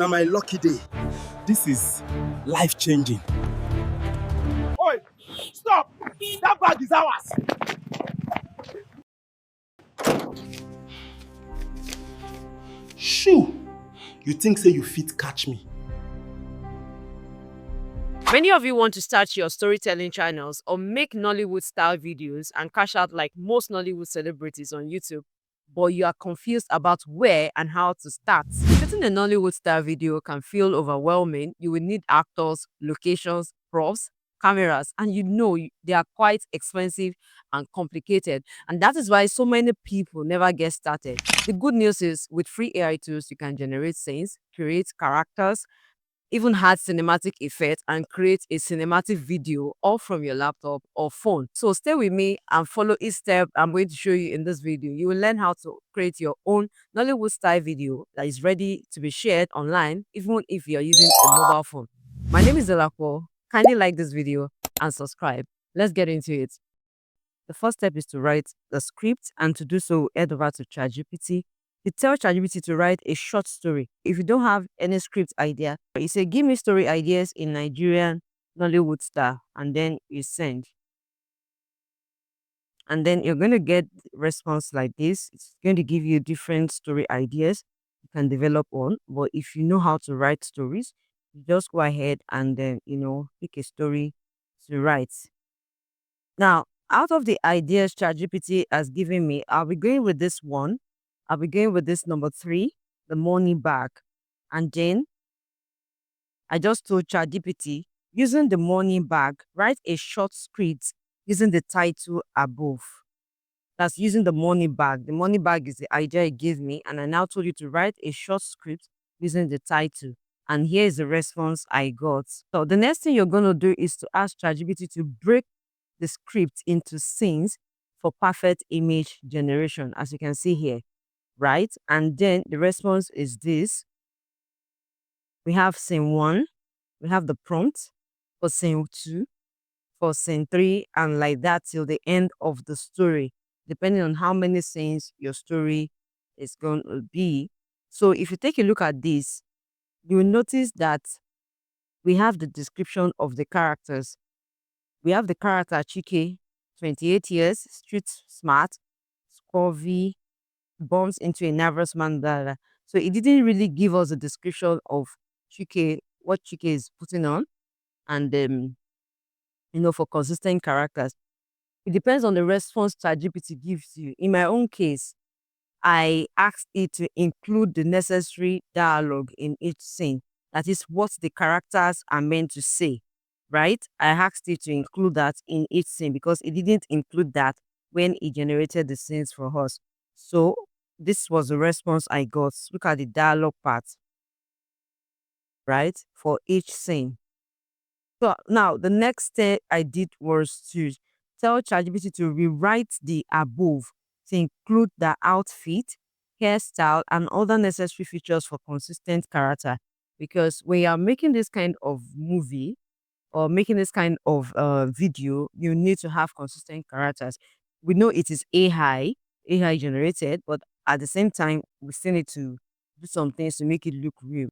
Now my lucky day. This is life-changing. Oi, stop! That bag is ours. Shoo! You think say you fit catch me? Many of you want to start your storytelling channels or make Nollywood-style videos and cash out like most Nollywood celebrities on YouTube, but you are confused about where and how to start. Shooting a Nollywood-style video can feel overwhelming. You will need actors, locations, props, cameras, and they are quite expensive and complicated. And that is why so many people never get started. The good news is with free AI tools, you can generate scenes, create characters, even add cinematic effects and create a cinematic video all from your laptop or phone. So stay with me and follow each step I'm going to show you in this video. You will learn how to create your own Nollywood style video that is ready to be shared online, even if you're using a mobile phone. My name is Delakwo. Kindly like this video and subscribe. Let's get into it. The first step is to write the script, and to do so, head over to ChatGPT. You tell ChatGPT to write a short story. If you don't have any script idea, you say, give me story ideas in Nigerian Nollywood style, and then you send. And then you're going to get response like this. It's going to give you different story ideas you can develop on. But if you know how to write stories, you just go ahead and then, pick a story to write. Now, out of the ideas ChatGPT has given me, I'll be going with this one. I'll be going with this number 3, the money bag. And then I just told ChatGPT, using the money bag, write a short script using the title above. That's using the money bag. The money bag is the idea it gave me. And I now told you to write a short script using the title. And here is the response I got. So the next thing you're going to do is to ask ChatGPT to break the script into scenes for perfect image generation, as you can see here, right? And then the response is this. We have scene 1, we have the prompt for scene 2, for scene 3, and like that till the end of the story, depending on how many scenes your story is going to be. So if you take a look at this, you will notice that we have the description of the characters. We have the character Chike, 28 years, street smart, scurvy, bumps into a nervous man. Blah, blah. So it didn't really give us a description of Chike, what Chike is putting on, and for consistent characters. It depends on the response ChatGPT gives you. In my own case, I asked it to include the necessary dialogue in each scene. That is what the characters are meant to say, right? I asked it to include that in each scene because it didn't include that when it generated the scenes for us. So this was the response I got. Look at the dialogue part, right? For each scene. So now the next step I did was to tell ChatGPT to rewrite the above to include the outfit, hairstyle, and other necessary features for consistent character. Because when you are making this kind of movie or making this kind of video, you need to have consistent characters. We know it is AI generated, but at the same time, we still need to do some things to make it look real.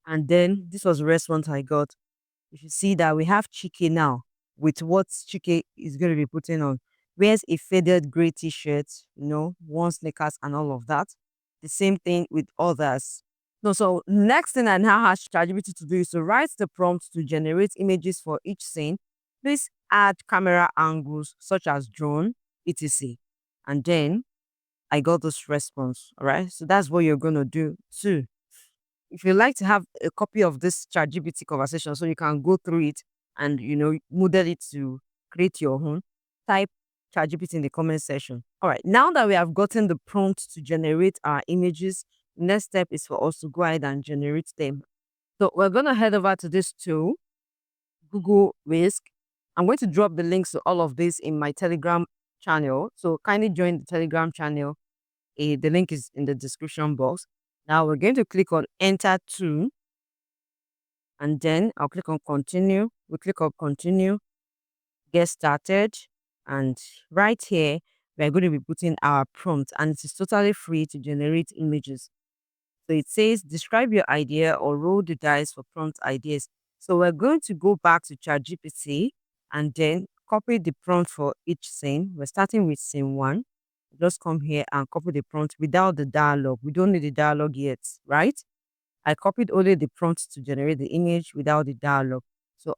And then this was the response I got. You should see that we have Chike now with what Chike is going to be putting on. Wears a faded gray t-shirt, one sneakers and all of that. The same thing with others. No, so next thing I now ask ChatGPT to do is to write the prompt to generate images for each scene. Please add camera angles such as drone, etc. And then I got this response. All right. So that's what you're going to do too. If you like to have a copy of this ChatGPT conversation so you can go through it and model it to create your own, type ChatGPT in the comment section. All right, now that we have gotten the prompt to generate our images, the next step is for us to go ahead and generate them. So we're going to head over to this tool, Google Whisk. I'm going to drop the links to all of this in my Telegram channel. So kindly join the Telegram channel. The link is in the description box. Now we're going to click on Enter To, and then I'll click on Continue. We click on Continue, Get Started, and right here, we're going to be putting our prompt, and it is totally free to generate images. So it says describe your idea or roll the dice for prompt ideas. So we're going to go back to ChatGPT and then copy the prompt for each scene. We're starting with scene 1. Just come here and copy the prompt without the dialogue. We don't need the dialogue yet, right? I copied only the prompt to generate the image without the dialogue. So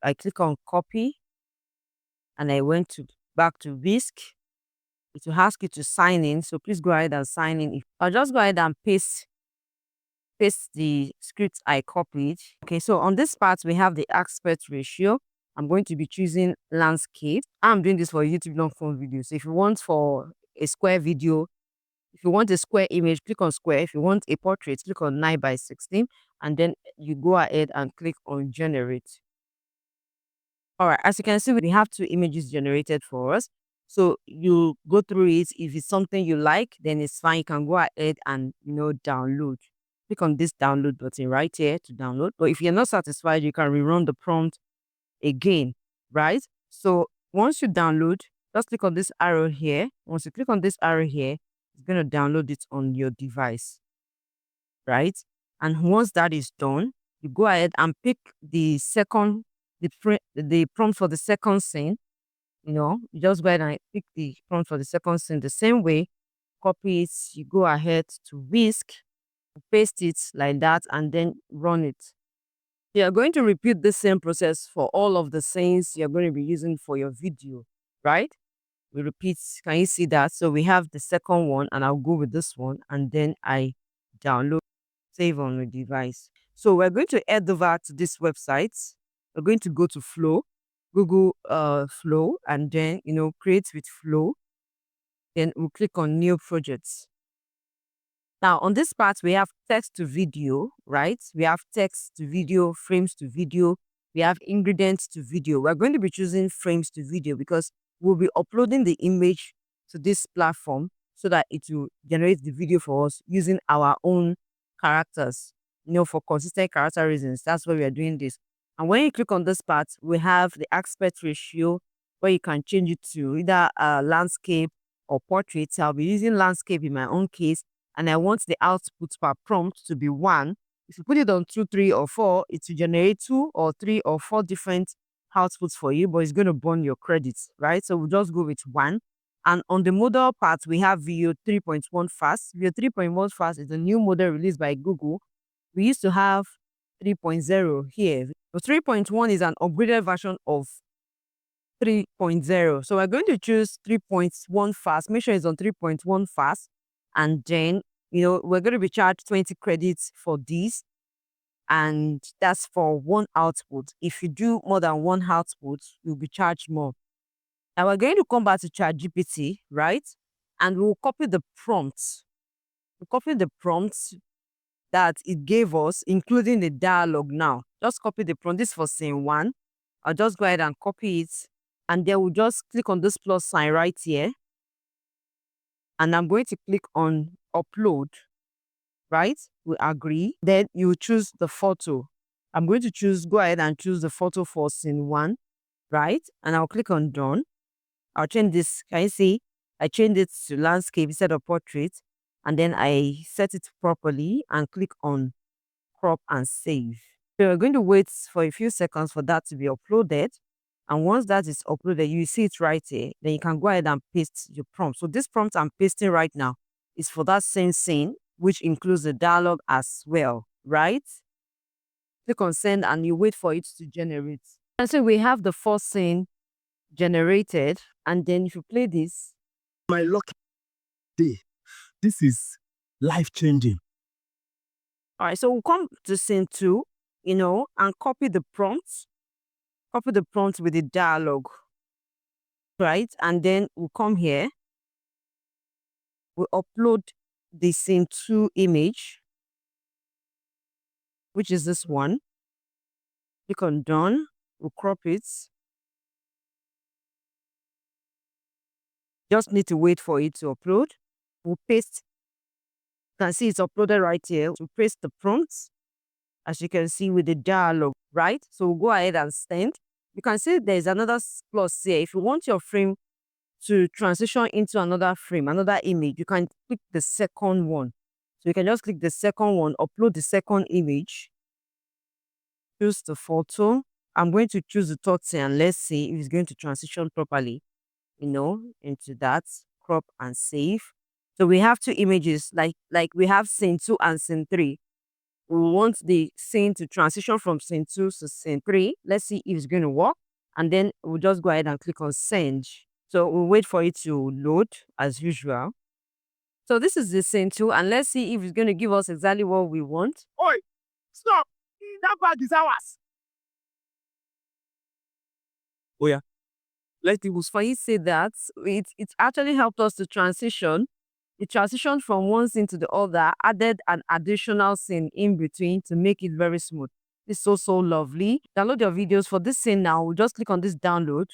I click on copy and I went to back to Whisk. It will ask you to sign in. So please go ahead and sign in. I'll just go ahead and paste the script I copied. Okay, so on this part, we have the aspect ratio. I'm going to be choosing landscape. I'm doing this for YouTube long form video. So if you want for a square video, if you want a square image, click on square. If you want a portrait, click on 9:16, and then you go ahead and click on generate. All right, as you can see, we have 2 images generated for us. So you go through it. If it's something you like, then it's fine. You can go ahead and download. Click on this download button right here to download. But if you're not satisfied, you can rerun the prompt again, right? So once you download, just click on this arrow here. Once you click on this arrow here, it's going to download it on your device, right? And once that is done, you go ahead and pick the prompt for the second scene. You just go ahead and pick the prompt for the second scene the same way, copy it, you go ahead to Whisk, paste it like that, and then run it. You're going to repeat the same process for all of the scenes you're going to be using for your video, right? We repeat. Can you see that? So we have the second one, and I'll go with this one, and then I download, save on the device. So we're going to head over to this website. We're going to go to Flow, Google Flow, and then create with Flow. Then we'll click on New Projects. Now, on this part, we have text to video, right? We have text to video, frames to video. We have ingredients to video. We're going to be choosing frames to video because we'll be uploading the image to this platform so that it will generate the video for us using our own characters, for consistent character reasons. That's why we are doing this. And when you click on this part, we have the aspect ratio where you can change it to either landscape or portrait. I'll be using landscape in my own case, and I want the output per prompt to be 1. If you put it on 2, 3, or 4, it will generate 2 or 3 or 4 different outputs for you, but it's going to burn your credits, right? So we'll just go with 1. And on the model part, we have Veo 3.1 Fast. Veo 3.1 Fast is a new model released by Google. We used to have 3.0 here. So 3.1 is an upgraded version of 3.0. So we're going to choose 3.1 Fast. Make sure it's on 3.1 Fast. And then, we're going to be charged 20 credits for this. And that's for one output. If you do more than one output, you'll be charged more. Now we're going to come back to ChatGPT, right? And we'll copy the prompts. We'll copy the prompts that it gave us, including the dialogue now. Just copy the prompt. This for scene 1. I'll just go ahead and copy it. And then we'll just click on this plus sign right here. And I'm going to click on upload, right? We agree. Then you choose the photo. I'm going to go ahead and choose the photo for scene 1, right? And I'll click on done. I'll change this. Can you see? I changed it to landscape instead of portrait. And then I set it properly and click on crop and save. So we're going to wait for a few seconds for that to be uploaded. And once that is uploaded, you see it right here. Then you can go ahead and paste your prompt. So this prompt I'm pasting right now is for that same scene, which includes the dialogue as well, right? Click on send and you wait for it to generate. And so we have the first scene generated. And then if you play this, My lucky day. This is life-changing. all right, so we'll come to scene 2, and copy the prompt. Copy the prompt with the dialogue, right? And then we'll come here. We'll upload the scene 2 image, which is this one. Click on done. We'll crop it. Just need to wait for it to upload. We'll paste. You can see it's uploaded right here. We'll paste the prompts, as you can see with the dialogue, right? So we'll go ahead and send. You can see there's another plus here. If you want your frame to transition into another frame, another image, you can click the second one. So you can just click the second one, upload the second image, choose the photo. I'm going to choose the third scene and let's see if it's going to transition properly, into that, crop and save. So we have two images, like we have scene 2 and scene 3. We want the scene to transition from scene 2 to scene 3. Let's see if it's going to work. And then we'll just go ahead and click on send. So we'll wait for it to load as usual. So this is the scene 2, and let's see if it's going to give us exactly what we want. Oi, stop! That bag is ours. Oh yeah. It was funny say that it actually helped us to transition. It transitioned from one scene to the other, added an additional scene in between to make it very smooth. It's so lovely. Download your videos for this scene now. We'll just click on this download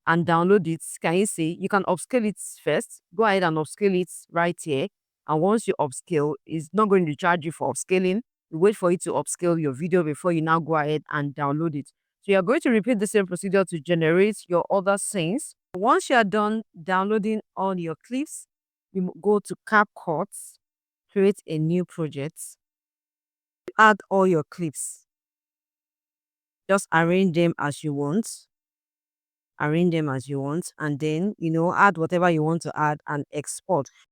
and download it. Can you see? You can upscale it first. Go ahead and upscale it right here. And once you upscale, it's not going to charge you for upscaling. You wait for it to upscale your video before you now go ahead and download it. So you're going to repeat the same procedure to generate your other scenes. Once you are done downloading all your clips, you go to CapCut, create a new project, add all your clips. Just arrange them as you want. And then add whatever you want to add and export.